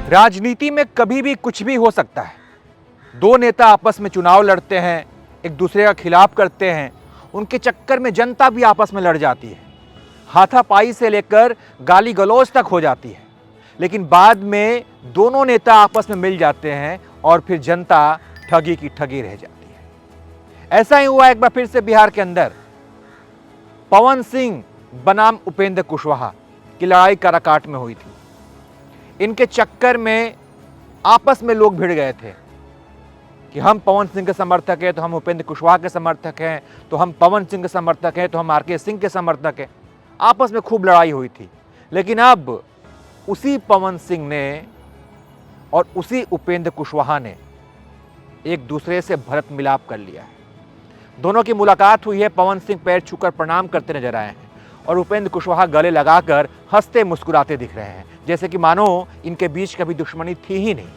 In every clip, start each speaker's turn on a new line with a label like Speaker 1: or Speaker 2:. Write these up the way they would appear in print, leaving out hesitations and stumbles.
Speaker 1: राजनीति में कभी भी कुछ भी हो सकता है। दो नेता आपस में चुनाव लड़ते हैं, एक दूसरे का खिलाफ करते हैं, उनके चक्कर में जनता भी आपस में लड़ जाती है, हाथापाई से लेकर गाली गलौज तक हो जाती है। लेकिन बाद में दोनों नेता आपस में मिल जाते हैं और फिर जनता ठगी की ठगी रह जाती है। ऐसा ही हुआ एक बार फिर से बिहार के अंदर। पवन सिंह बनाम उपेंद्र कुशवाहा की लड़ाई काराकाट में हुई थी। इनके चक्कर में आपस में लोग भिड़ गए थे कि हम पवन सिंह के समर्थक हैं तो हम उपेंद्र कुशवाहा के समर्थक हैं, तो हम पवन सिंह के समर्थक हैं तो हम आरके सिंह के समर्थक हैं। आपस में खूब लड़ाई हुई थी। लेकिन अब उसी पवन सिंह ने और उसी उपेंद्र कुशवाहा ने एक दूसरे से भरत मिलाप कर लिया है। दोनों की मुलाकात हुई है। पवन सिंह पैर छूकर प्रणाम करते नजर आए हैं और उपेंद्र कुशवाहा गले लगाकर हंसते मुस्कुराते दिख रहे हैं, जैसे कि मानो इनके बीच कभी दुश्मनी थी ही नहीं।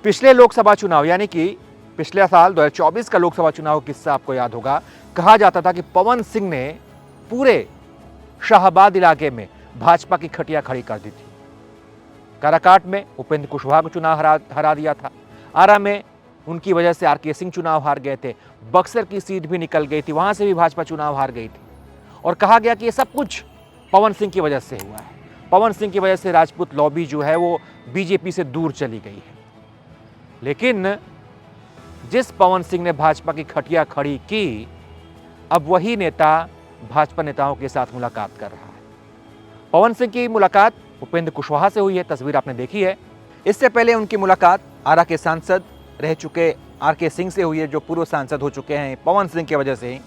Speaker 1: पिछले लोकसभा चुनाव यानी कि पिछले साल 2024 का लोकसभा चुनाव किस्सा आपको याद होगा। कहा जाता था कि पवन सिंह ने पूरे शाहबाद इलाके में भाजपा की खटिया खड़ी कर दी थी। काराकाट में उपेंद्र कुशवाहा को चुनाव हरा दिया था। आरा में उनकी वजह से आरके सिंह चुनाव हार गए थे। बक्सर की सीट भी निकल गई थी, वहां से भी भाजपा चुनाव हार गई थी। और कहा गया कि ये सब कुछ पवन सिंह की वजह से हुआ है। पवन सिंह की वजह से राजपूत लॉबी जो है वो बीजेपी से दूर चली गई है। लेकिन जिस पवन सिंह ने भाजपा की खटिया खड़ी की, अब वही नेता भाजपा नेताओं के साथ मुलाकात कर रहा है। पवन सिंह की मुलाकात उपेंद्र कुशवाहा से हुई है, तस्वीर आपने देखी है। इससे पहले उनकी मुलाकात आरा के सांसद रह चुके आरके सिंह से हुई है, जो पूर्व सांसद हो चुके हैं पवन सिंह की वजह से ही।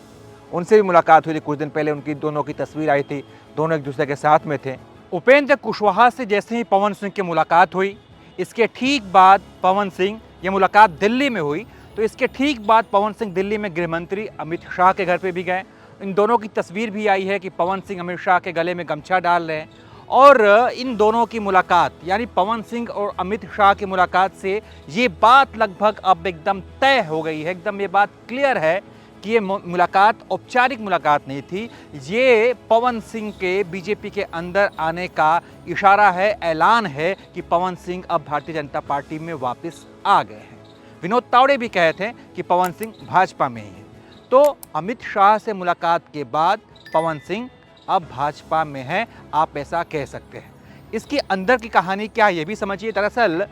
Speaker 1: उनसे भी मुलाकात हुई थी कुछ दिन पहले। उनकी दोनों की तस्वीर आई थी, दोनों एक दूसरे के साथ में थे। उपेंद्र कुशवाहा से जैसे ही पवन सिंह की मुलाकात हुई, इसके ठीक बाद पवन सिंह, ये मुलाकात दिल्ली में हुई, तो इसके ठीक बाद पवन सिंह दिल्ली में गृह मंत्री अमित शाह के घर पे भी गए। इन दोनों की तस्वीर भी आई है कि पवन सिंह अमित शाह के गले में गमछा डाल रहे हैं। और इन दोनों की मुलाकात यानी पवन सिंह और अमित शाह की मुलाकात से ये बात लगभग अब एकदम तय हो गई है, एकदम ये बात क्लियर है कि ये मुलाकात औपचारिक मुलाकात नहीं थी। ये पवन सिंह के बीजेपी के अंदर आने का इशारा है, ऐलान है कि पवन सिंह अब भारतीय जनता पार्टी में वापस आ गए हैं। विनोद तावड़े भी कहे थे कि पवन सिंह भाजपा में ही है। तो अमित शाह से मुलाकात के बाद पवन सिंह अब भाजपा में है, आप ऐसा कह सकते हैं। इसकी अंदर की कहानी क्या है ये भी समझिए। दरअसल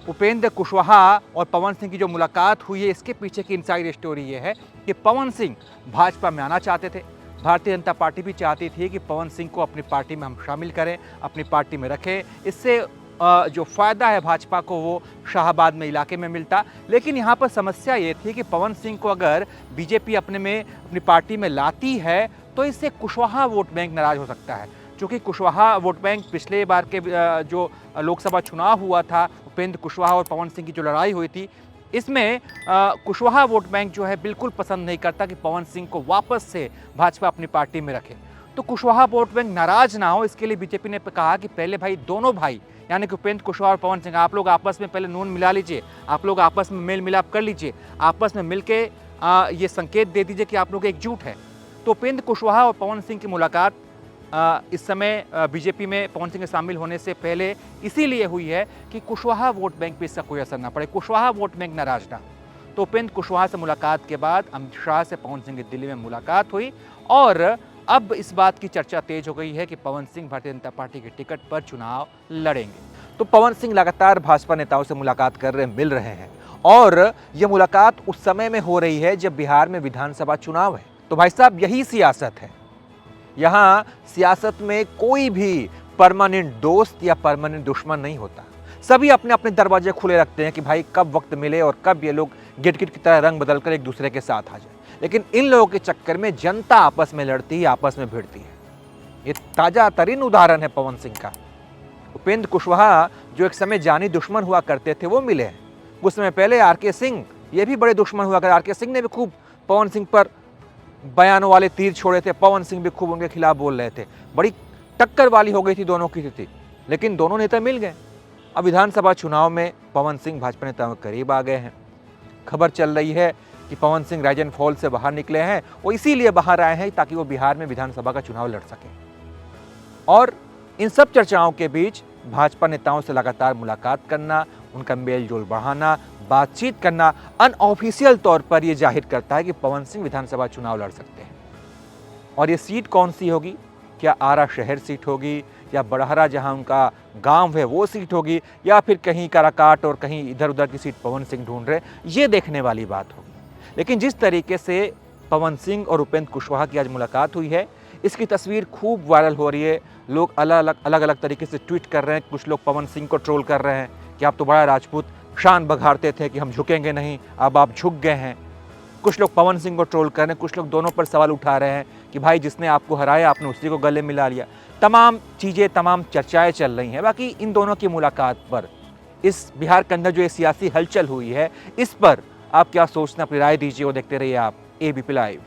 Speaker 1: उपेंद्र कुशवाहा और पवन सिंह की जो मुलाकात हुई है, इसके पीछे की इनसाइड स्टोरी ये है कि पवन सिंह भाजपा में आना चाहते थे। भारतीय जनता पार्टी भी चाहती थी कि पवन सिंह को अपनी पार्टी में हम शामिल करें, अपनी पार्टी में रखें। इससे जो फ़ायदा है भाजपा को वो शाहबाद में इलाके में मिलता। लेकिन यहाँ पर समस्या ये थी कि पवन सिंह को अगर बीजेपी अपनी पार्टी में लाती है तो इससे कुशवाहा वोट बैंक नाराज हो सकता है। क्योंकि कुशवाहा वोट बैंक पिछले बार के जो लोकसभा चुनाव हुआ था, उपेंद्र कुशवाहा और पवन सिंह की जो लड़ाई हुई थी, इसमें कुशवाहा वोट बैंक जो है बिल्कुल पसंद नहीं करता कि पवन सिंह को वापस से भाजपा अपनी पार्टी में रखे। तो कुशवाहा वोट बैंक नाराज ना हो, इसके लिए बीजेपी ने कहा कि पहले भाई दोनों भाई यानी कि उपेंद्र कुशवाहा और पवन सिंह, आप लोग आपस में पहले नून मिला लीजिए, आप लोग आपस में मेल मिलाप कर लीजिए, आपस में मिल के ये संकेत दे दीजिए कि आप लोग एकजुट है। तो उपेंद्र कुशवाहा और पवन सिंह की मुलाकात इस समय बीजेपी में पवन सिंह के शामिल होने से पहले इसीलिए हुई है कि कुशवाहा वोट बैंक पे इसका कोई असर ना पड़े, कुशवाहा वोट बैंक नाराज ना। तो उपेंद्र कुशवाहा से मुलाकात के बाद अमित शाह से पवन सिंह की दिल्ली में मुलाकात हुई और अब इस बात की चर्चा तेज हो गई है कि पवन सिंह भारतीय जनता पार्टी के टिकट पर चुनाव लड़ेंगे। तो पवन सिंह लगातार भाजपा नेताओं से मुलाकात कर रहे, मिल रहे हैं और ये मुलाकात उस समय में हो रही है जब बिहार में विधानसभा चुनाव है। तो भाई साहब, यही सियासत है। यहाँ सियासत में कोई भी परमानेंट दोस्त या परमानेंट दुश्मन नहीं होता। सभी अपने अपने दरवाजे खुले रखते हैं कि भाई कब वक्त मिले और कब ये लोग गिटगिट की तरह रंग बदलकर एक दूसरे के साथ आ जाए। लेकिन इन लोगों के चक्कर में जनता आपस में लड़ती है, आपस में भिड़ती है। ये ताजा तरीन उदाहरण है पवन सिंह का। उपेंद्र कुशवाहा जो एक समय जानी दुश्मन हुआ करते थे वो मिले हैं। कुछ समय पहले आरके सिंह, ये भी बड़े दुश्मन हुआ करते। आरके सिंह ने भी खूब पवन सिंह पर बयानों वाले तीर छोड़े थे, पवन सिंह भी खूब उनके खिलाफ बोल रहे थे। बड़ी टक्कर वाली हो गई थी दोनों की स्थिति। लेकिन दोनों नेता मिल गए। अब विधानसभा चुनाव में पवन सिंह भाजपा नेताओं के करीब आ गए हैं। खबर चल रही है कि Pawan Singh rise and fall से बाहर निकले हैं। वो इसीलिए बाहर आए हैं ताकि वो बिहार में विधानसभा का चुनाव लड़ सके। और इन सब चर्चाओं के बीच भाजपा नेताओं से लगातार मुलाकात करना, उनका मेल जोल बढ़ाना, बातचीत करना अनऑफिशियल तौर पर यह जाहिर करता है कि पवन सिंह विधानसभा चुनाव लड़ सकते हैं। और ये सीट कौन सी होगी? क्या आरा शहर सीट होगी, या बड़हरा जहां उनका गांव है वो सीट होगी, या फिर कहीं काराकाट और कहीं इधर उधर की सीट पवन सिंह ढूंढ रहे, ये देखने वाली बात होगी। लेकिन जिस तरीके से पवन सिंह और उपेंद्र कुशवाहा की आज मुलाकात हुई है, इसकी तस्वीर खूब वायरल हो रही है। लोग अलग अलग तरीके से ट्वीट कर रहे हैं। कुछ लोग पवन सिंह को ट्रोल कर रहे हैं कि आप तो बड़ा राजपूत शान बघाड़ते थे कि हम झुकेंगे नहीं, अब आप झुक गए हैं। कुछ लोग पवन सिंह को ट्रोल कर रहे हैं, कुछ लोग दोनों पर सवाल उठा रहे हैं कि भाई जिसने आपको हराया आपने उसी को गले मिला लिया। तमाम चीज़ें, तमाम चर्चाएं चल रही हैं। बाकी इन दोनों की मुलाकात पर, इस बिहार के अंदर जो ये सियासी हलचल हुई है, इस पर आप क्या सोचना, अपनी राय दीजिए और देखते रहिए आप एबीपी लाइव।